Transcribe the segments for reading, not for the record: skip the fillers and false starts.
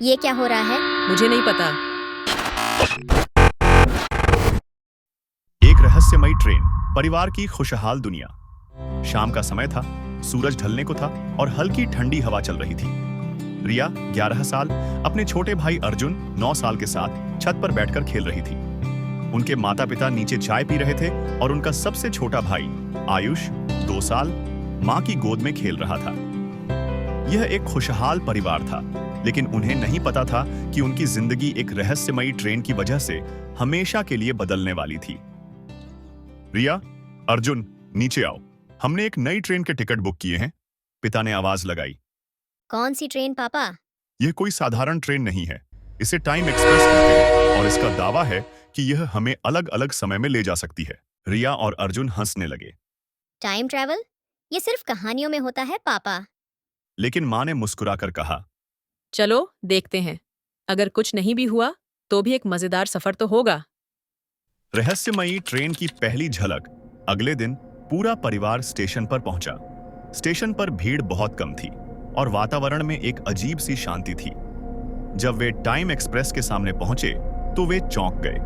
ये क्या हो रहा है? मुझे नहीं पता। एक रहस्यमयी ट्रेन, परिवार की खुशहाल दुनिया। शाम का समय था, सूरज ढलने को था और हल्की ठंडी हवा चल रही थी। रिया 11 साल अपने छोटे भाई अर्जुन 9 साल के साथ छत पर बैठकर खेल रही थी। उनके माता पिता नीचे चाय पी रहे थे और उनका सबसे छोटा भाई आयुष 2 साल मां की गोद में खेल रहा था। यह एक खुशहाल परिवार था, लेकिन उन्हें नहीं पता था कि उनकी जिंदगी एक रहस्यमयी ट्रेन की वजह से हमेशा के लिए बदलने वाली थी। रिया, अर्जुन, नीचे आओ। हमने एक नई ट्रेन के टिकट बुक किए हैं, पिता ने आवाज लगाई। कौन सी ट्रेन पापा? यह कोई साधारण ट्रेन नहीं है, इसे टाइम एक्सप्रेस कहते हैं और इसका दावा है कि यह हमें अलग अलग समय में ले जा सकती है। रिया और अर्जुन हंसने लगे। Time travel? ये सिर्फ कहानियों में होता है पापा। लेकिन मां ने मुस्कुराकर कहा, चलो देखते हैं। अगर कुछ नहीं भी हुआ तो भी एक मजेदार सफर तो होगा। रहस्यमयी ट्रेन की पहली झलक। अगले दिन पूरा परिवार स्टेशन पर पहुंचा। स्टेशन पर भीड़ बहुत कम थी और वातावरण में एक अजीब सी शांति थी। जब वे टाइम एक्सप्रेस के सामने पहुंचे तो वे चौंक गए।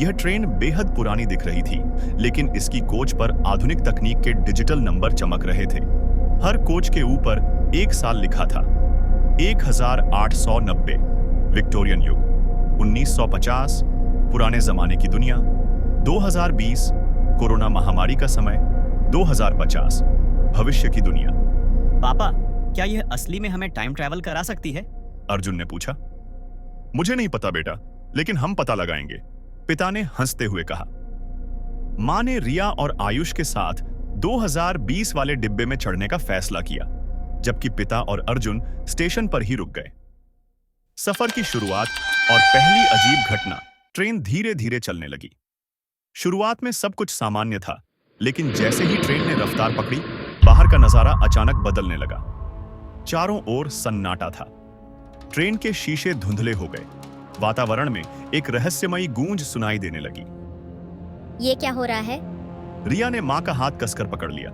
यह ट्रेन बेहद पुरानी दिख रही थी, लेकिन इसकी कोच पर आधुनिक तकनीक के डिजिटल नंबर चमक रहे थे। हर कोच के ऊपर एक साल लिखा था, 1890 विक्टोरियन युग, 1950 पुराने जमाने की दुनिया, 2020 कोरोना महामारी का समय, 2050 भविष्य की दुनिया। पापा, क्या यह असली में हमें टाइम ट्रैवल करा सकती है? अर्जुन ने पूछा। मुझे नहीं पता बेटा, लेकिन हम पता लगाएंगे, पिता ने हंसते हुए कहा। मां ने रिया और आयुष के साथ 2020 वाले डिब्बे में चढ़ने का फैसला किया, जबकि पिता और अर्जुन स्टेशन पर ही रुक गए। सफर की शुरुआत और पहली अजीब घटना। ट्रेन धीरे धीरे चलने लगी। शुरुआत में सब कुछ सामान्य था, लेकिन जैसे ही ट्रेन ने रफ्तार पकड़ी, बाहर का नजारा अचानक बदलने लगा। चारों ओर सन्नाटा था। ट्रेन के शीशे धुंधले हो गए। वातावरण में एक रहस्यमयी गूंज सुनाई देने लगी। ये क्या हो रहा है? रिया ने मां का हाथ कसकर पकड़ लिया।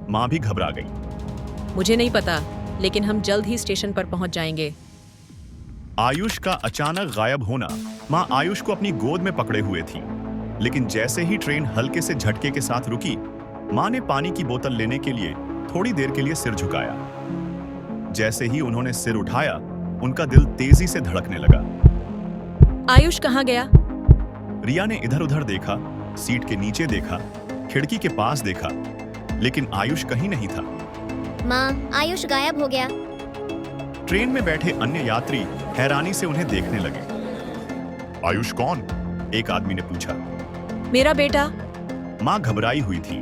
मां भी घबरा गई। मुझे नहीं पता, लेकिन हम जल्द ही स्टेशन पर पहुंच जाएंगे। आयुष का अचानक गायब होना। मां आयुष को अपनी गोद में पकड़े हुए थी, लेकिन जैसे ही ट्रेन हल्के से झटके के साथ रुकी, मां ने पानी की बोतल लेने के लिए थोड़ी देर के लिए सिर झुकाया। जैसे ही उन्होंने सिर उठाया, उनका दिल तेजी से धड़कने लगा। आयुष कहाँ गया? रिया ने इधर उधर देखा, सीट के नीचे देखा, खिड़की के पास देखा, लेकिन आयुष कहीं नहीं था। माँ, आयुष गायब हो गया। ट्रेन में बैठे अन्य यात्री हैरानी से उन्हें देखने लगे। आयुष कौन? एक आदमी ने पूछा। मेरा बेटा। मां घबराई हुई थी,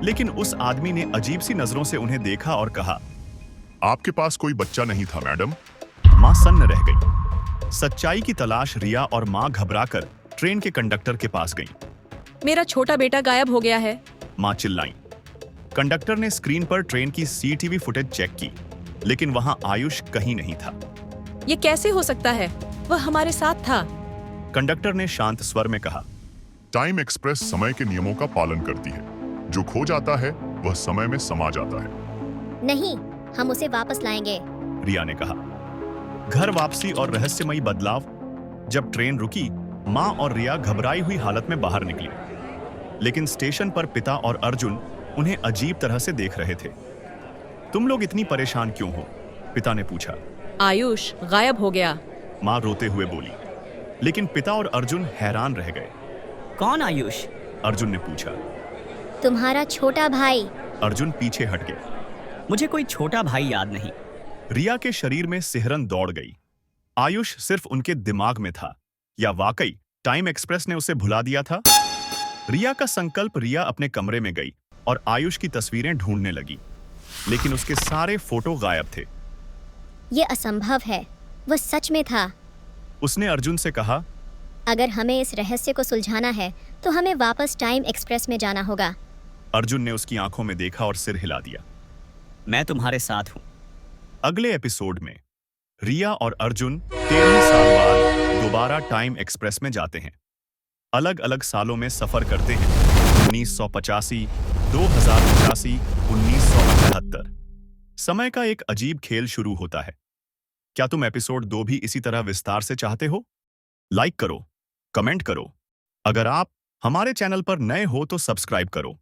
लेकिन उस आदमी ने अजीब सी नजरों से उन्हें देखा और कहा, आपके पास कोई बच्चा नहीं था मैडम। मां सन्न रह गई। सच्चाई की तलाश रिया और मां घबराकर ट्रेन के कंडक्टर के पास गईं। मेरा छोटा बेटा गायब हो गया है। मां चिल्लाईं। कंडक्टर ने स्क्रीन पर ट्रेन की सीसीटीवी फुटेज चेक की, लेकिन वहां आयुष कहीं नहीं था। ये कैसे हो सकता है? वह हमारे साथ था। कंडक्टर ने शांत स्वर में कहा, टाइम एक्सप्रेस समय के नियमों का पालन करती है। जो खो जाता है वह समय में समा जाता है। नहीं, हम उसे वापस लाएंगे। रिया ने कहा। घर वापसी और रहस्यमयी बदलाव। जब ट्रेन रुकी, मां और रिया घबराई हुई हालत में बाहर निकली, लेकिन स्टेशन पर पिता और अर्जुन उन्हें अजीब तरह से देख रहे थे। तुम लोग इतनी परेशान क्यों हो? पिता ने पूछा। आयुष गायब हो गया। मां रोते हुए बोली, लेकिन पिता और अर्जुन हैरान रह गए। कौन आयुष? अर्जुन ने पूछा। तुम्हारा छोटा भाई। अर्जुन पीछे हट गया। मुझे कोई छोटा भाई याद नहीं। रिया के शरीर में सिहरन दौड़ गई। आयुष सिर्फ उनके दिमाग में था, या वाकई टाइम एक्सप्रेस ने उसे भुला दिया था? रिया का संकल्प। रिया अपने कमरे में गई और आयुष की तस्वीरें ढूंढने लगी, लेकिन उसके सारे फोटो गायब थे। ये असंभव है, वह सच में था। उसने अर्जुन से कहा, अगर हमें इस रहस्य को सुलझाना है तो हमें वापस टाइम एक्सप्रेस में जाना होगा। अर्जुन ने उसकी आंखों में देखा और सिर हिला दिया। मैं तुम्हारे साथ हूँ। अगले एपिसोड में रिया और अर्जुन 13 साल बाद दोबारा टाइम एक्सप्रेस में जाते हैं। अलग अलग सालों में सफर करते हैं। 1985, 2085, 1978। समय का एक अजीब खेल शुरू होता है। क्या तुम एपिसोड 2 भी इसी तरह विस्तार से चाहते हो? लाइक करो, कमेंट करो। अगर आप हमारे चैनल पर नए हो तो सब्सक्राइब करो